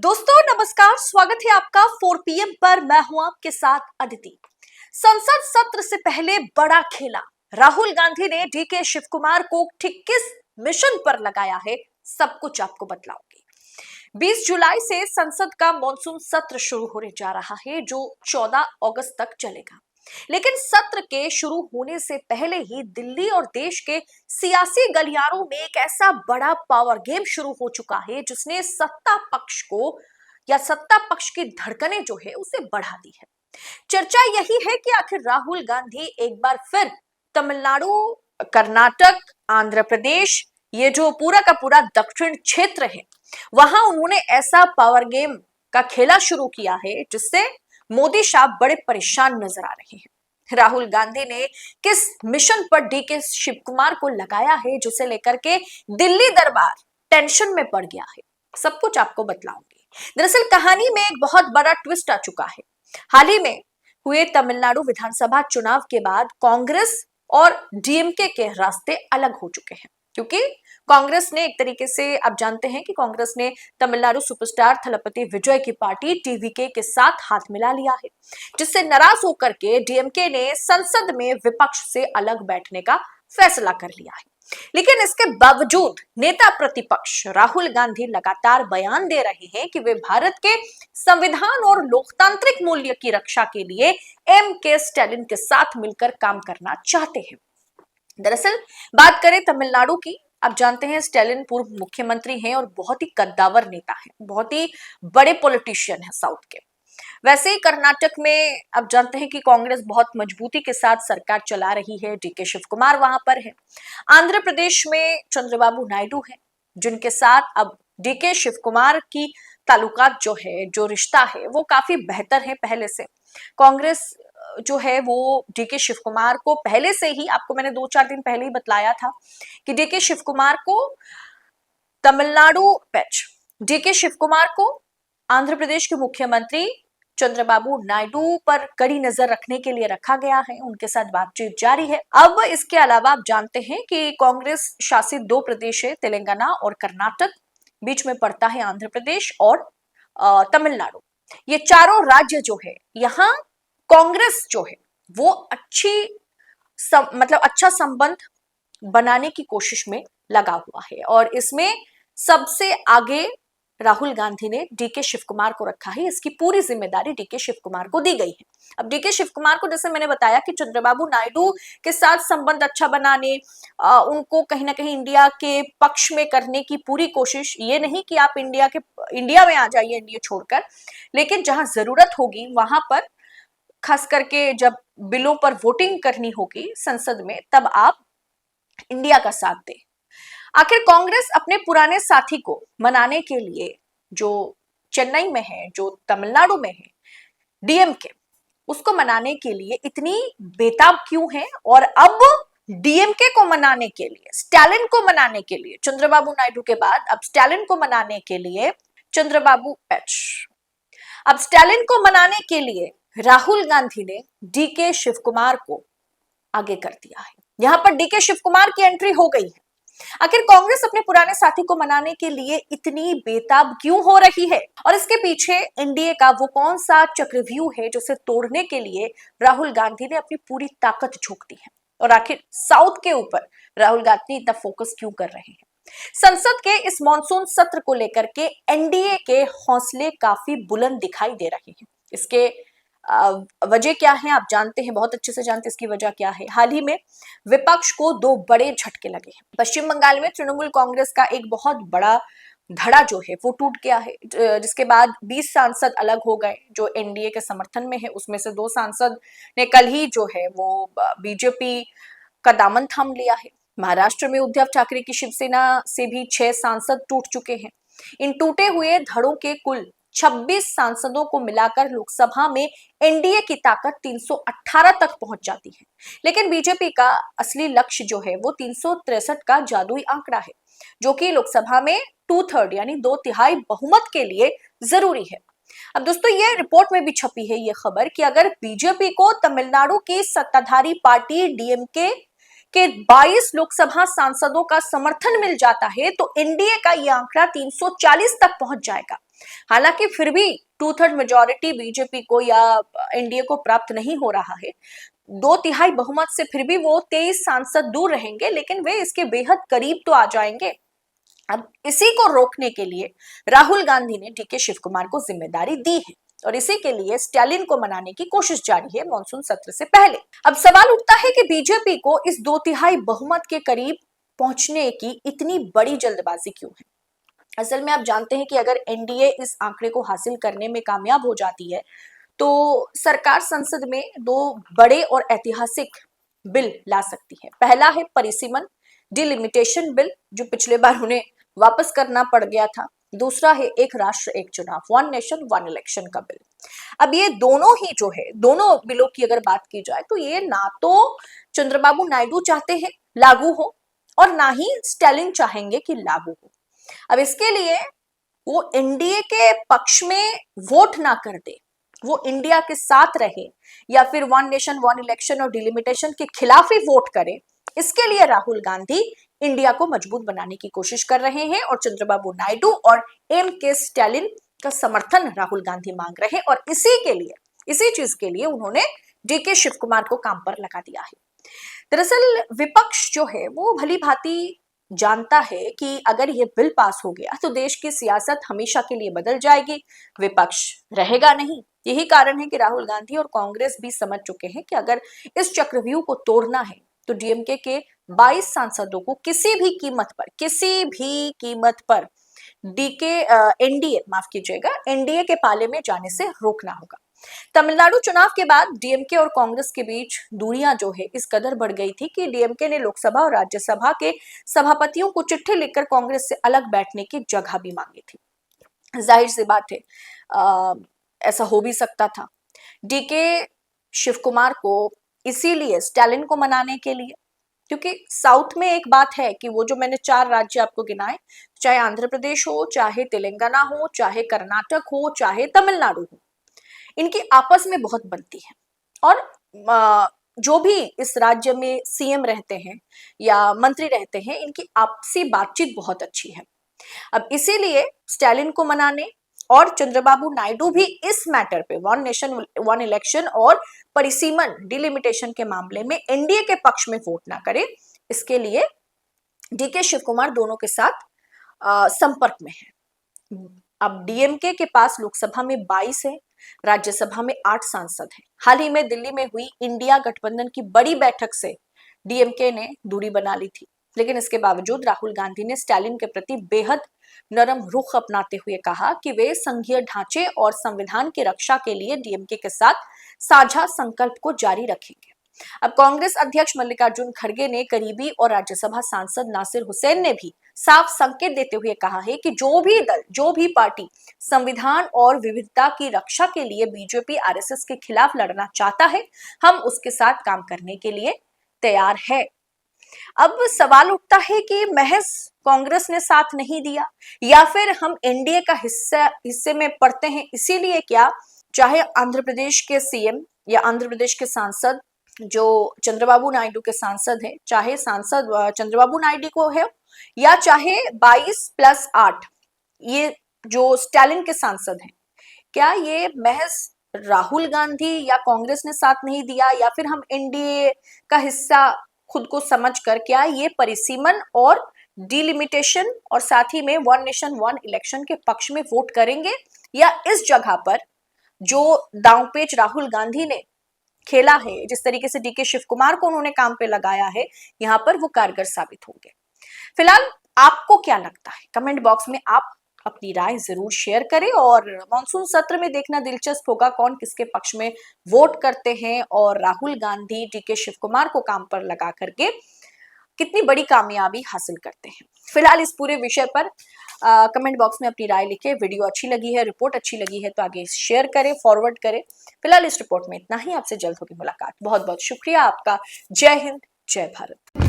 दोस्तों नमस्कार, स्वागत है आपका 4 PM पर। मैं हूं आपके साथ अदिति। संसद सत्र से पहले बड़ा खेला। राहुल गांधी ने डीके शिव कुमार को ठीक किस मिशन पर लगाया है, सब कुछ आपको बतलाऊंगी। 20 जुलाई से संसद का मॉनसून सत्र शुरू होने जा रहा है, जो 14 अगस्त तक चलेगा। लेकिन सत्र के शुरू होने से पहले ही दिल्ली और देश के सियासी गलियारों में एक ऐसा बड़ा पावर गेम शुरू हो चुका है, जिसने सत्ता पक्ष को या सत्ता पक्ष की धड़कनें जो है उसे बढ़ा दी है। चर्चा यही है कि आखिर राहुल गांधी एक बार फिर तमिलनाडु, कर्नाटक, आंध्र प्रदेश, ये जो पूरा का पूरा दक्षिण क्षेत्र है, वहां उन्होंने ऐसा पावर गेम का खेला शुरू किया है जिससे मोदी साहब बड़े परेशान नजर आ रहे हैं। राहुल गांधी ने किस मिशन पर डीके शिव कुमार को लगाया है, जिसे लेकर के दिल्ली दरबार टेंशन में पड़ गया है, सब कुछ आपको बतलाऊंगी। दरअसल कहानी में एक बहुत बड़ा ट्विस्ट आ चुका है। हाल ही में हुए तमिलनाडु विधानसभा चुनाव के बाद कांग्रेस और डीएमके के रास्ते अलग हो चुके हैं, क्योंकि कांग्रेस ने एक तरीके से, आप जानते हैं कि कांग्रेस ने तमिलनाडु सुपरस्टार थलपति विजय की पार्टी टीवीके के साथ हाथ मिला लिया है, जिससे नाराज होकर के डीएमके ने संसद में विपक्ष से अलग बैठने का फैसला कर लिया है। लेकिन इसके बावजूद नेता प्रतिपक्ष राहुल गांधी लगातार बयान दे रहे हैं कि वे भारत के संविधान और लोकतांत्रिक मूल्य की रक्षा के लिए के स्टालिन के साथ मिलकर काम करना चाहते हैं। दरअसल बात करें तमिलनाडु की, आप जानते हैं स्टालिन पूर्व मुख्यमंत्री हैं और बहुत ही कद्दावर नेता हैं, बहुत ही बड़े पॉलिटिशियन हैं साउथ के। वैसे ही कर्नाटक में आप जानते हैं कि कांग्रेस बहुत मजबूती के साथ सरकार चला रही है, डीके शिव कुमार वहां पर है। आंध्र प्रदेश में चंद्रबाबू नायडू है, जिनके साथ अब डीके शिव कुमार की ताल्लुकात जो है, जो रिश्ता है, वो काफी बेहतर है पहले से। कांग्रेस जो है वो डीके शिव कुमार को पहले से ही, आपको मैंने 2-4 दिन पहले ही बतलाया था कि डीके शिव कुमार को तमिलनाडु पैच, डीके शिव कुमार को आंध्र प्रदेश के मुख्यमंत्री चंद्रबाबू नायडू पर कड़ी नजर रखने के लिए रखा गया है, उनके साथ बातचीत जारी है। अब इसके अलावा आप जानते हैं कि कांग्रेस शासित 2 प्रदेश है, तेलंगाना और कर्नाटक, बीच में पड़ता है आंध्र प्रदेश और तमिलनाडु। ये चारों राज्य जो है, यहाँ कांग्रेस जो है वो मतलब अच्छा संबंध बनाने की कोशिश में लगा हुआ है, और इसमें सबसे आगे राहुल गांधी ने डीके शिव कुमार को रखा है। इसकी पूरी जिम्मेदारी डीके शिव कुमार को दी गई है। अब डीके शिव कुमार को, जैसे मैंने बताया कि चंद्रबाबू नायडू के साथ संबंध अच्छा बनाने, उनको कहीं ना कहीं इंडिया के पक्ष में करने की पूरी कोशिश, ये नहीं कि आप इंडिया में आ जाइए इंडिया छोड़कर, लेकिन जहां जरूरत होगी वहां पर, खास करके जब बिलों पर वोटिंग करनी होगी संसद में, तब आप इंडिया का साथ दें। आखिर कांग्रेस अपने पुराने साथी को मनाने के लिए, जो चेन्नई में है, जो तमिलनाडु में है, डीएमके, उसको मनाने के लिए इतनी बेताब क्यों है? और अब डीएमके को मनाने के लिए, स्टालिन को मनाने के लिए, चंद्रबाबू नायडू के बाद अब स्टालिन को मनाने के लिए चंद्रबाबू एच, अब स्टालिन को मनाने के लिए राहुल गांधी ने डीके शिव कुमार को आगे कर दिया है। यहां पर डीके शिव कुमार की एंट्री हो गई है। आखिर कांग्रेस अपने पुराने साथी को मनाने के लिए इतनी बेताब क्यों हो रही है, और इसके पीछे एनडीए का वो कौन सा चक्रव्यूह है जिसे तोड़ने के लिए राहुल गांधी ने अपनी पूरी ताकत झोंक दी है, और आखिर साउथ के ऊपर राहुल गांधी इतना फोकस क्यों कर रहे हैं? संसद के इस मॉनसून सत्र को लेकर के एनडीए के हौसले काफी बुलंद दिखाई दे रहे हैं। इसके वजह क्या है आप जानते हैं, बहुत अच्छे से जानते हैं इसकी वजह क्या है। हाल ही में विपक्ष को 2 बड़े झटके लगे हैं। पश्चिम बंगाल में तृणमूल कांग्रेस का एक बहुत बड़ा धड़ा जो है वो टूट गया है, जिसके बाद 20 सांसद अलग हो गए जो एनडीए के समर्थन में है। उसमें से 2 सांसद ने कल ही जो है वो बीजेपी का दामन थाम लिया है। महाराष्ट्र में उद्धव ठाकरे की शिवसेना से भी 6 सांसद टूट चुके हैं। इन टूटे हुए धड़ों के कुल 26 सांसदों को मिलाकर लोकसभा में एनडीए की ताकत 318 तक पहुंच जाती है। लेकिन बीजेपी का असली लक्ष्य जो है वो 363 का जादुई आंकड़ा है, जो कि लोकसभा में 2/3 यानी 2/3 बहुमत के लिए जरूरी है। अब दोस्तों ये रिपोर्ट में भी छपी है ये खबर कि अगर बीजेपी को तमिलनाडु की सत्ताधारी पार्टी डीएमके के 22 लोकसभा सांसदों का समर्थन मिल जाता है तो एनडीए का यह आंकड़ा 340 तक पहुंच जाएगा। हालांकि फिर भी 2/3 मेजोरिटी बीजेपी को या एनडीए को प्राप्त नहीं हो रहा है, 2/3 बहुमत से फिर भी वो 23 सांसद दूर रहेंगे, लेकिन वे इसके बेहद करीब तो आ जाएंगे। अब इसी को रोकने के लिए राहुल गांधी ने डीके शिव कुमार को जिम्मेदारी दी है और इसी के लिए स्टालिन को मनाने की कोशिश जारी है मॉनसून सत्र से पहले। अब सवाल उठता है कि बीजेपी को इस 2/3 बहुमत के करीब पहुंचने की इतनी बड़ी जल्दबाजी क्यों है। असल में आप जानते हैं कि अगर एनडीए इस आंकड़े को हासिल करने में कामयाब हो जाती है तो सरकार संसद में 2 बड़े और ऐतिहासिक बिल ला सकती है। पहला है परिसीमन डिलिमिटेशन बिल, जो पिछले बार उन्हें वापस करना पड़ गया था। दूसरा है एक राष्ट्र एक चुनाव, वन नेशन वन इलेक्शन का बिल। अब ये दोनों ही जो है, दोनों बिलों की अगर बात की जाए तो ये ना तो चंद्रबाबू नायडू चाहते हैं लागू हो और ना ही स्टालिन चाहेंगे कि लागू हो। अब इसके लिए वो एनडीए के पक्ष में वोट ना कर दे, वो इंडिया के साथ रहे या फिर वन नेशन वन इलेक्शन और डिलिमिटेशन के खिलाफ ही वोट करे, इसके लिए राहुल गांधी इंडिया को मजबूत बनाने की कोशिश कर रहे हैं और चंद्रबाबू नायडू और एम के स्टालिन का समर्थन राहुल गांधी मांग रहे हैं और इसी चीज के लिए उन्होंने डीके शिव कुमार को काम पर लगा दिया है। दरअसल विपक्ष जो है वो भली भांति जानता है कि अगर ये बिल पास हो गया तो देश की सियासत हमेशा के लिए बदल जाएगी, विपक्ष रहेगा नहीं। यही कारण है कि राहुल गांधी और कांग्रेस भी समझ चुके हैं कि अगर इस चक्रव्यूह को तोड़ना है तो डीएमके के 22 सांसदों को किसी भी कीमत पर एनडीए के पाले में जाने से रोकना होगा। तमिलनाडु चुनाव के बाद डीएमके और कांग्रेस के बीच दूरियां जो है इस कदर बढ़ गई थी कि डीएमके ने लोकसभा और राज्यसभा के सभापतियों को चिट्ठी लिखकर कांग्रेस से अलग बैठने की जगह भी मांगी थी। जाहिर सी बात है ऐसा हो भी सकता था। डीके शिव कुमार को इसीलिए स्टालिन को मनाने के लिए, क्योंकि साउथ में एक बात है कि वो जो मैंने 4 राज्य आपको गिनाए, चाहे आंध्र प्रदेश हो, चाहे तेलंगाना हो, चाहे कर्नाटक हो, चाहे तमिलनाडु हो, इनकी आपस में बहुत बनती है और जो भी इस राज्य में सीएम रहते हैं या मंत्री रहते हैं, इनकी आपसी बातचीत बहुत अच्छी है। अब इसीलिए स्टालिन को मनाने और चंद्रबाबू नायडू भी इस मैटर पे वन नेशन वन इलेक्शन और परिसीमन डिलिमिटेशन के मामले में एनडीए के पक्ष में वोट ना करे, इसके लिए डीके शिव कुमार दोनों के साथ संपर्क में है। अब डीएमके के पास लोकसभा में 22 है, राज्यसभा में 8 सांसद हैं। हाल ही में दिल्ली में हुई इंडिया गठबंधन की बड़ी बैठक से डीएमके ने दूरी बना ली थी, लेकिन इसके बावजूद राहुल गांधी ने स्टालिन के प्रति बेहद नरम रुख अपनाते हुए कहा कि वे संघीय ढांचे और संविधान की रक्षा के लिए डीएमके के साथ साझा संकल्प को जारी रखेंगे। अब कांग्रेस अध्यक्ष मल्लिकार्जुन खड़गे ने करीबी और राज्यसभा सांसद नासिर हुसैन ने भी साफ संकेत देते हुए कहा है कि जो भी पार्टी संविधान और विविधता की रक्षा के लिए बीजेपी आरएसएस के खिलाफ लड़ना चाहता है, हम उसके साथ काम करने के लिए तैयार है। अब सवाल उठता है कि महज कांग्रेस ने साथ नहीं दिया या फिर हम एनडीए का हिस्से में पड़ते हैं इसीलिए क्या, चाहे आंध्र प्रदेश के सीएम या आंध्र प्रदेश के सांसद जो चंद्रबाबू नायडू के सांसद है, चाहे सांसद चंद्रबाबू नायडू को है या चाहे 22+8 ये जो स्टालिन के सांसद हैं, क्या ये महज राहुल गांधी या कांग्रेस ने साथ नहीं दिया या फिर हम एनडीए का हिस्सा खुद को समझकर क्या ये परिसीमन और डिलिमिटेशन और साथ ही में वन नेशन वन इलेक्शन के पक्ष में वोट करेंगे, या इस जगह पर जो दांवपेच राहुल गांधी ने खेला है, जिस तरीके से डीके शिव कुमार को उन्होंने काम पे लगाया है, यहाँ पर वो कारगर साबित होंगे। फिलहाल आपको क्या लगता है, कमेंट बॉक्स में आप अपनी राय जरूर शेयर करें और मॉनसून सत्र में देखना दिलचस्प होगा कौन किसके पक्ष में वोट करते हैं और राहुल गांधी डीके शिव कुमार को काम पर लगा करके कितनी बड़ी कामयाबी हासिल करते हैं। फिलहाल इस पूरे विषय पर कमेंट बॉक्स में अपनी राय लिखें। वीडियो अच्छी लगी है, रिपोर्ट अच्छी लगी है तो आगे शेयर करें, फॉरवर्ड करें। फिलहाल इस रिपोर्ट में इतना ही, आपसे जल्द होगी मुलाकात। बहुत बहुत शुक्रिया आपका। जय हिंद, जय भारत।